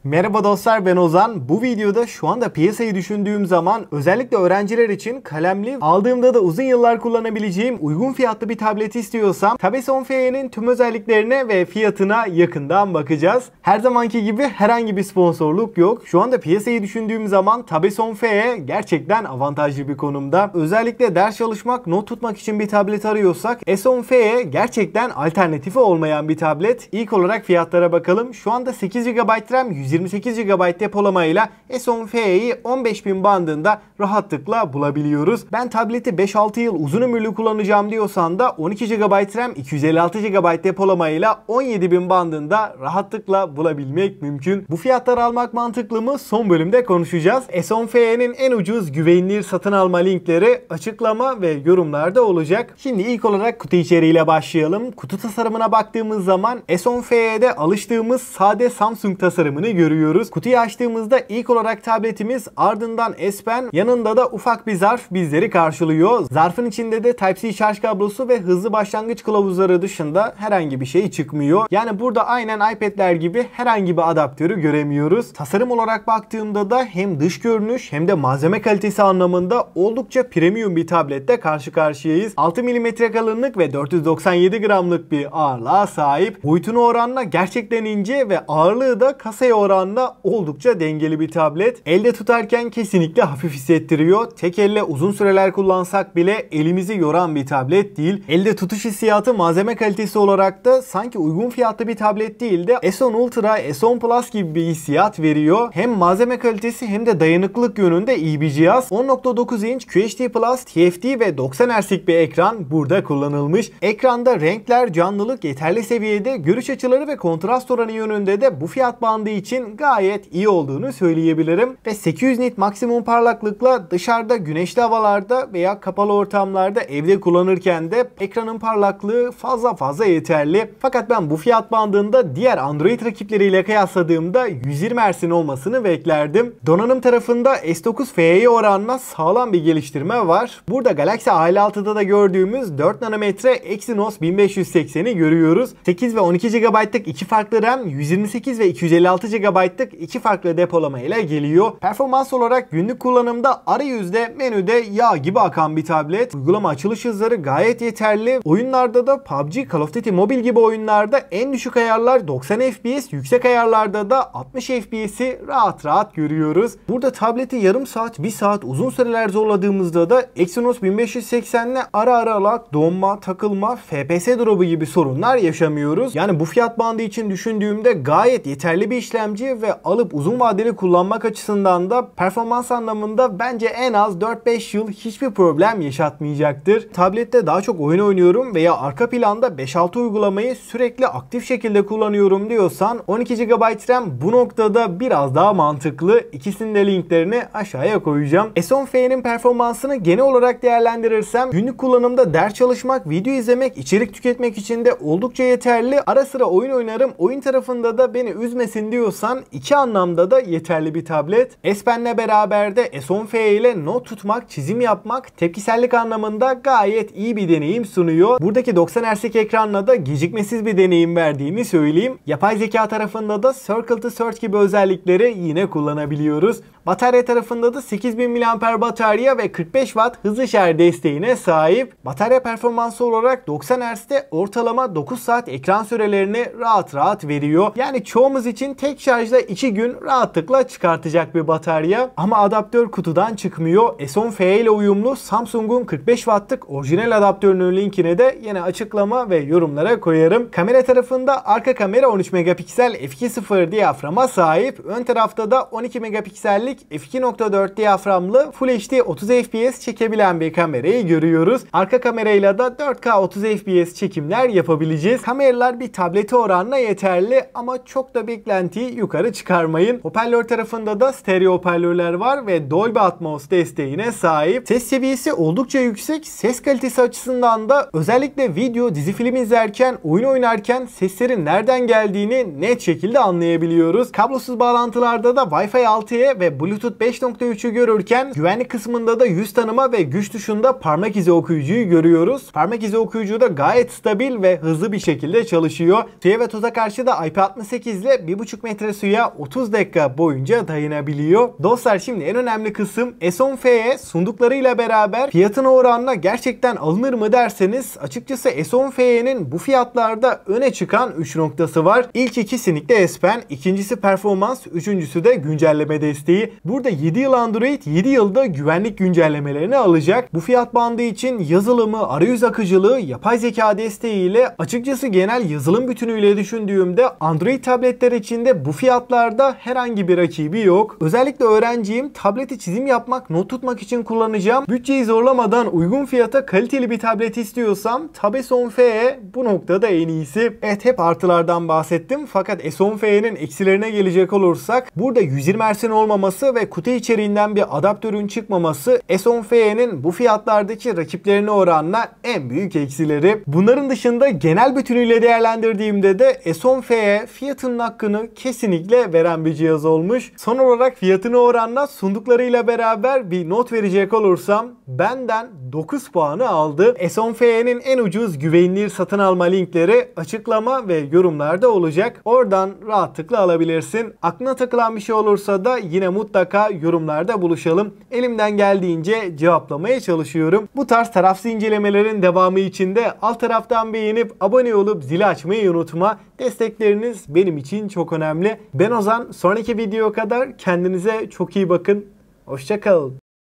Merhaba dostlar, ben Ozan. Bu videoda şu anda piyasayı düşündüğüm zaman özellikle öğrenciler için kalemli, aldığımda da uzun yıllar kullanabileceğim uygun fiyatlı bir tablet istiyorsam Tabes10 Fe'nin tüm özelliklerine ve fiyatına yakından bakacağız. Her zamanki gibi herhangi bir sponsorluk yok. Şu anda piyasayı düşündüğüm zaman Tabes10 Fe gerçekten avantajlı bir konumda. Özellikle ders çalışmak, not tutmak için bir tablet arıyorsak S10 Fe gerçekten alternatifi olmayan bir tablet. İlk olarak fiyatlara bakalım. Şu anda 8 GB RAM, 128 GB depolamayla S10 Fe'yi 15.000 bandında rahatlıkla bulabiliyoruz. Ben tableti 5-6 yıl uzun ömürlü kullanacağım diyorsan da 12 GB RAM, 256 GB depolamayla 17.000 bandında rahatlıkla bulabilmek mümkün. Bu fiyatları almak mantıklı mı? Son bölümde konuşacağız. S10 Fe'nin en ucuz, güvenilir satın alma linkleri açıklama ve yorumlarda olacak. Şimdi ilk olarak kutu içeriğiyle başlayalım. Kutu tasarımına baktığımız zaman S10 Fe'de alıştığımız sade Samsung tasarımını görüyoruz. Kutuyu açtığımızda ilk olarak tabletimiz, ardından S Pen, yanında da ufak bir zarf bizleri karşılıyor. Zarfın içinde de Type-C şarj kablosu ve hızlı başlangıç kılavuzları dışında herhangi bir şey çıkmıyor. Yani burada aynen iPad'ler gibi herhangi bir adaptörü göremiyoruz. Tasarım olarak baktığımda da hem dış görünüş hem de malzeme kalitesi anlamında oldukça premium bir tablette karşı karşıyayız. 6 mm kalınlık ve 497 gramlık bir ağırlığa sahip. Boyutuna oranla gerçekten ince ve ağırlığı da kasaya oranla oldukça dengeli bir tablet. Elde tutarken kesinlikle hafif hissettiriyor. Tek elle uzun süreler kullansak bile elimizi yoran bir tablet değil. Elde tutuş hissiyatı, malzeme kalitesi olarak da sanki uygun fiyatlı bir tablet değil de S10 Ultra, S10 Plus gibi bir hissiyat veriyor. Hem malzeme kalitesi hem de dayanıklılık yönünde iyi bir cihaz. 10.9 inç QHD Plus, TFT ve 90 Hz'lik bir ekran burada kullanılmış. Ekranda renkler, canlılık yeterli seviyede, görüş açıları ve kontrast oranı yönünde de bu fiyat bandı için gayet iyi olduğunu söyleyebilirim. Ve 800 nit maksimum parlaklıkla dışarıda güneşli havalarda veya kapalı ortamlarda evde kullanırken de ekranın parlaklığı fazla yeterli. Fakat ben bu fiyat bandında diğer Android rakipleriyle kıyasladığımda 120 Hz'in olmasını beklerdim. Donanım tarafında S9 Fe'ye oranla sağlam bir geliştirme var. Burada Galaxy A56'da da gördüğümüz 4 nanometre Exynos 1580'i görüyoruz. 8 ve 12 GB'lık iki farklı RAM, 128 ve 256 GB'lık iki farklı depolama ile geliyor. Performans olarak günlük kullanımda arayüzde, menüde yağ gibi akan bir tablet. Uygulama açılış hızları gayet yeterli. Oyunlarda da PUBG, Call of Duty Mobile gibi oyunlarda en düşük ayarlar 90 FPS, yüksek ayarlarda da 60 FPS'i rahat görüyoruz. Burada tableti yarım saat, 1 saat uzun süreler zorladığımızda da Exynos 1580 ile ara lag, donma, takılma, FPS drop'u gibi sorunlar yaşamıyoruz. Yani bu fiyat bandı için düşündüğümde gayet yeterli bir işlemci ve alıp uzun vadeli kullanmak açısından da performans anlamında bence en az 4-5 yıl hiçbir problem yaşatmayacaktır. Tablette daha çok oyun oynuyorum veya arka planda 5-6 uygulamayı sürekli aktif şekilde kullanıyorum diyorsan 12 GB RAM bu noktada biraz daha mantıklı. İkisinin de linklerini aşağıya koyacağım. S10 Fe'nin performansını genel olarak değerlendirirsem günlük kullanımda ders çalışmak, video izlemek, içerik tüketmek için de oldukça yeterli. Ara sıra oyun oynarım. Oyun tarafında da beni üzmesin diyorsan iki anlamda da yeterli bir tablet. S Pen'le beraber de S10 Fe ile not tutmak, çizim yapmak, tepkisellik anlamında gayet iyi bir deneyim sunuyor. Buradaki 90 Hz'lik ekranla da gecikmesiz bir deneyim verdiğini söyleyeyim. Yapay zeka tarafında da Circle to Search gibi özellikleri yine kullanabiliyoruz. Batarya tarafında da 8000 mAh batarya ve 45 Watt hızlı şarj desteğine sahip. Batarya performansı olarak 90 Hz'de ortalama 9 saat ekran sürelerini rahat veriyor. Yani çoğumuz için tek şarjla 2 gün rahatlıkla çıkartacak bir batarya. Ama adaptör kutudan çıkmıyor. S10 Fe ile uyumlu Samsung'un 45 Watt'lık orijinal adaptörünün linkini de yine açıklama ve yorumlara koyarım. Kamera tarafında arka kamera 13 megapiksel f2.0 diyaframa sahip. Ön tarafta da 12 megapiksellik f2.4 diyaframlı Full HD 30 FPS çekebilen bir kamerayı görüyoruz. Arka kamerayla da 4K 30 FPS çekimler yapabileceğiz. Kameralar bir tablete oranla yeterli ama çok da beklentiyi yukarı çıkarmayın. Hoparlör tarafında da stereo hoparlörler var ve Dolby Atmos desteğine sahip. Ses seviyesi oldukça yüksek. Ses kalitesi açısından da özellikle video, dizi film izlerken, oyun oynarken seslerin nereden geldiğini net şekilde anlayabiliyoruz. Kablosuz bağlantılarda da Wi-Fi 6'ya ve Bluetooth 5.3'ü görürken güvenlik kısmında da yüz tanıma ve güç tuşunda parmak izi okuyucuyu görüyoruz. Parmak izi okuyucu da gayet stabil ve hızlı bir şekilde çalışıyor. Suya ve toza karşı da IP68 ile 1.5 metre litre suya 30 dakika boyunca dayanabiliyor. Dostlar şimdi en önemli kısım S10F'ye sunduklarıyla beraber fiyatına oranla gerçekten alınır mı derseniz açıkçası S10F'nin bu fiyatlarda öne çıkan 3 noktası var. İlk ikisi kesinlikle S Pen, ikincisi performans, üçüncüsü de güncelleme desteği. Burada 7 yıl Android, 7 yılda güvenlik güncellemelerini alacak. Bu fiyat bandı için yazılımı, arayüz akıcılığı, yapay zeka desteğiyle açıkçası genel yazılım bütünüyle düşündüğümde Android tabletler içinde bu fiyatlarda herhangi bir rakibi yok. Özellikle öğrenciyim, tableti çizim yapmak, not tutmak için kullanacağım. Bütçeyi zorlamadan uygun fiyata kaliteli bir tablet istiyorsam tabi S10F bu noktada en iyisi. Evet, hep artılardan bahsettim fakat S10F'nin eksilerine gelecek olursak burada 120 Hz'in olmaması ve kutu içeriğinden bir adaptörün çıkmaması S10F'nin bu fiyatlardaki rakiplerine oranla en büyük eksileri. Bunların dışında genel bütünüyle değerlendirdiğimde de S10F'ye fiyatının hakkını kesinlikle veren bir cihaz olmuş. Son olarak fiyatına oranla sunduklarıyla beraber bir not verecek olursam benden 9 puanı aldı. S10F'nin en ucuz güvenilir satın alma linkleri açıklama ve yorumlarda olacak. Oradan rahatlıkla alabilirsin. Aklına takılan bir şey olursa da yine mutlaka yorumlarda buluşalım. Elimden geldiğince cevaplamaya çalışıyorum. Bu tarz tarafsız incelemelerin devamı için de alt taraftan beğenip abone olup zili açmayı unutma. Destekleriniz benim için çok önemli. Ben Ozan. Sonraki videoya kadar kendinize çok iyi bakın. Hoşça kalın.